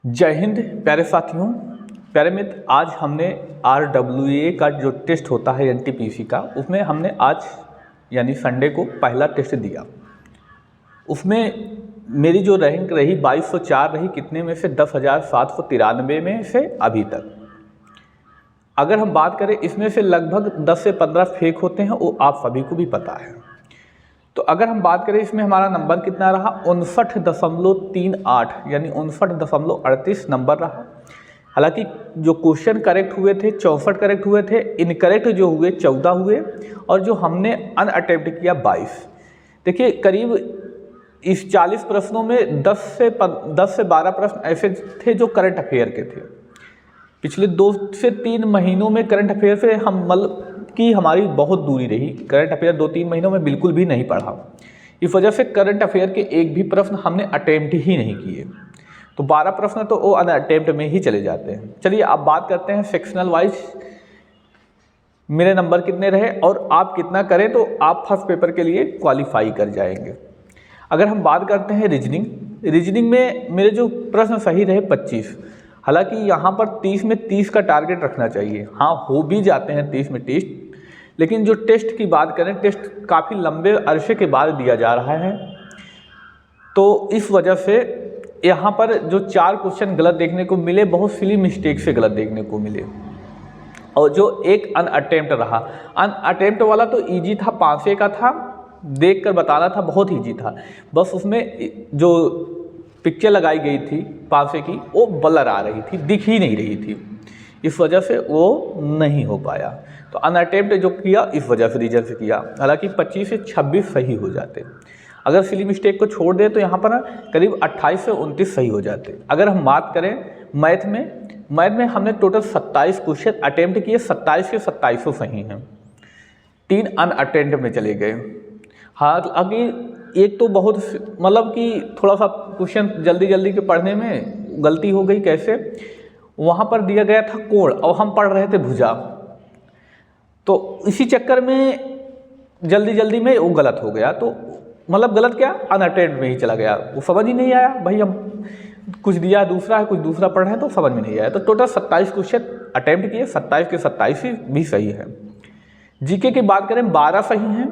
जय हिंद प्यारे साथियों, प्यारे मित्र। आज हमने RWA का जो टेस्ट होता है NTPC का, उसमें हमने आज यानी संडे को पहला टेस्ट दिया। उसमें मेरी जो रैंक रही 2204 रही, कितने में से 10,793 में से अभी तक। अगर हम बात करें इसमें से लगभग 10 से 15 फेक होते हैं, वो आप सभी को भी पता है। तो अगर हम बात करें इसमें हमारा नंबर कितना रहा 59.38 यानी 59.38 नंबर रहा। हालांकि जो क्वेश्चन करेक्ट हुए थे 64 करेक्ट हुए थे, इनकरेक्ट जो हुए 14 हुए और जो हमने अनअटेम्प्ट किया 22। देखिए करीब इस 40 प्रश्नों में 10 से 12 प्रश्न ऐसे थे जो करंट अफेयर के थे। पिछले 2 से 3 महीनों में करंट अफेयर से हम मतलब कि हमारी बहुत दूरी रही। करंट अफेयर 2-3 महीनों में बिल्कुल भी नहीं पढ़ा। इस वजह से करंट अफेयर के एक भी प्रश्न हमने अटेम्प्ट ही नहीं किए। तो 12 प्रश्न तो वो अनअटेम्प्ट में ही चले जाते हैं। चलिए अब बात करते हैं सेक्शनल वाइज मेरे नंबर कितने रहे और आप कितना करें तो आप फर्स्ट पेपर के लिए क्वालिफाई कर जाएंगे। अगर हम बात करते हैं रीजनिंग में मेरे जो प्रश्न सही रहे 25। हालांकि यहाँ पर 30 में 30 का टारगेट रखना चाहिए। हाँ, हो भी जाते हैं 30 में टेस्ट, लेकिन जो टेस्ट की बात करें, टेस्ट काफ़ी लंबे अरसे के बाद दिया जा रहा है, तो इस वजह से यहाँ पर जो 4 क्वेश्चन गलत देखने को मिले, बहुत सिली मिस्टेक से गलत देखने को मिले। और जो एक अनअटेम्प्ट रहा, अनअटेम्प्ट वाला तो ईजी था, 5 का था, देख कर बताना था, बहुत ईजी था। बस उसमें जो पिक्चर लगाई गई थी 5 की वो ब्लर आ रही थी, दिख ही नहीं रही थी, इस वजह से वो नहीं हो पाया। तो अनअटेम्प्ट जो किया इस वजह से रीजन से किया। हालांकि 25 से 26 सही हो जाते। अगर सिली मिस्टेक को छोड़ दें तो यहाँ पर करीब 28 से 29 सही हो जाते। अगर हम बात करें मैथ में हमने टोटल 27 क्वेश्चन अटेम्प्ट किए, 27 के 27 सही हैं, 3 अनअटेम्प्ट में चले गए। हालांकि एक तो बहुत मतलब कि थोड़ा सा क्वेश्चन जल्दी के पढ़ने में गलती हो गई। कैसे? वहाँ पर दिया गया था कोण और हम पढ़ रहे थे भुजा, तो इसी चक्कर में जल्दी में वो गलत हो गया। तो मतलब गलत क्या, अनअटेम्प्ट में ही चला गया, वो समझ ही नहीं आया। भाई हम कुछ दिया दूसरा है, कुछ दूसरा पढ़ रहे हैं, तो समझ में नहीं आया। तो टोटल 27 क्वेश्चन अटेम्प्ट किए, 27 के 27 भी सही है। जीके की बात करें 12 सही हैं,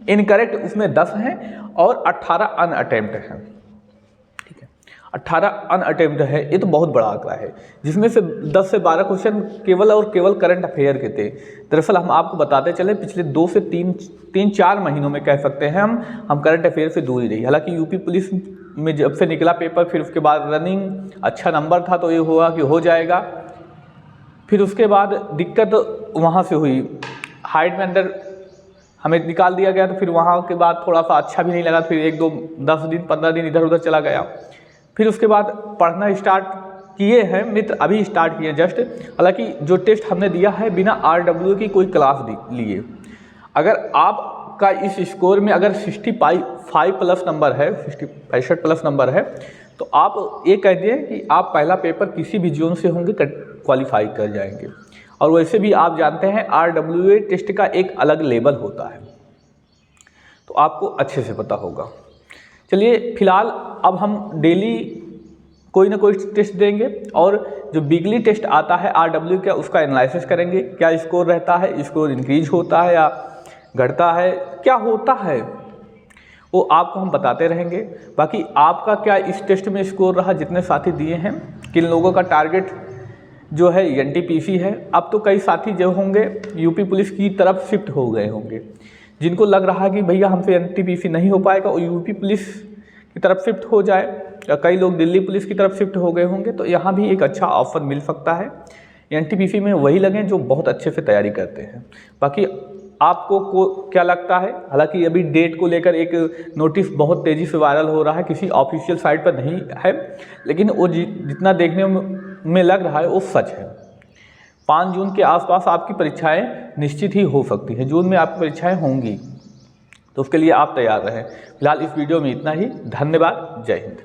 इनकरेक्ट उसमें 10 हैं और 18 अनअटेम्प्ट हैं। ठीक है, 18 अनअटेम्प्ट है, ये तो बहुत बड़ा आंकड़ा है, जिसमें से 10 से 12 क्वेश्चन केवल और केवल करंट अफेयर के थे। दरअसल हम आपको बताते चले पिछले 2 से 3-4 महीनों में कह सकते हैं हम करंट अफेयर से दूर ही रही। हालांकि यूपी पुलिस में जब से निकला पेपर, फिर उसके बाद रनिंग अच्छा नंबर था तो ये हुआ कि हो जाएगा। फिर उसके बाद दिक्कत वहाँ से हुई, हाइट में अंदर हमें निकाल दिया गया, तो फिर वहाँ के बाद थोड़ा सा अच्छा भी नहीं लगा। फिर 10 दिन 15 दिन इधर उधर चला गया। फिर उसके बाद पढ़ना स्टार्ट किए हैं मित्र, अभी स्टार्ट किए जस्ट। हालांकि जो टेस्ट हमने दिया है बिना RWA की कोई क्लास लिए। अगर आपका इस स्कोर में अगर 65 प्लस नंबर है, 65 प्लस नंबर है, तो आप ये कह दिए कि आप पहला पेपर किसी भी जोन से होंगे क्वालिफाई कर जाएंगे। और वैसे भी आप जानते हैं RWA टेस्ट का एक अलग लेवल होता है, तो आपको अच्छे से पता होगा। चलिए फिलहाल अब हम डेली कोई ना कोई टेस्ट देंगे और जो वीकली टेस्ट आता है RWA का, उसका एनालिसिस करेंगे। क्या स्कोर रहता है, स्कोर इंक्रीज होता है या घटता है, क्या होता है, वो आपको हम बताते रहेंगे। बाकी आपका क्या इस टेस्ट में स्कोर रहा, जितने साथी दिए हैं, किन लोगों का टारगेट जो है NTPC है। अब तो कई साथी जो होंगे यूपी पुलिस की तरफ शिफ्ट हो गए होंगे, जिनको लग रहा है कि भैया हमसे NTPC नहीं हो पाएगा, वो यूपी पुलिस की तरफ शिफ्ट हो जाए, या कई लोग दिल्ली पुलिस की तरफ शिफ्ट हो गए होंगे। तो यहाँ भी एक अच्छा ऑफर मिल सकता है। NTPC में वही लगें जो बहुत अच्छे से तैयारी करते हैं। बाकी आपको क्या लगता है? हालांकि अभी डेट को लेकर एक नोटिस बहुत तेज़ी से वायरल हो रहा है, किसी ऑफिशियल साइट पर नहीं है, लेकिन वो जितना देखने में लग रहा है वो सच है। 5 जून के आसपास आपकी परीक्षाएं निश्चित ही हो सकती हैं। जून में आपकी परीक्षाएं होंगी, तो उसके लिए आप तैयार रहें। फिलहाल इस वीडियो में इतना ही। धन्यवाद। जय हिंद।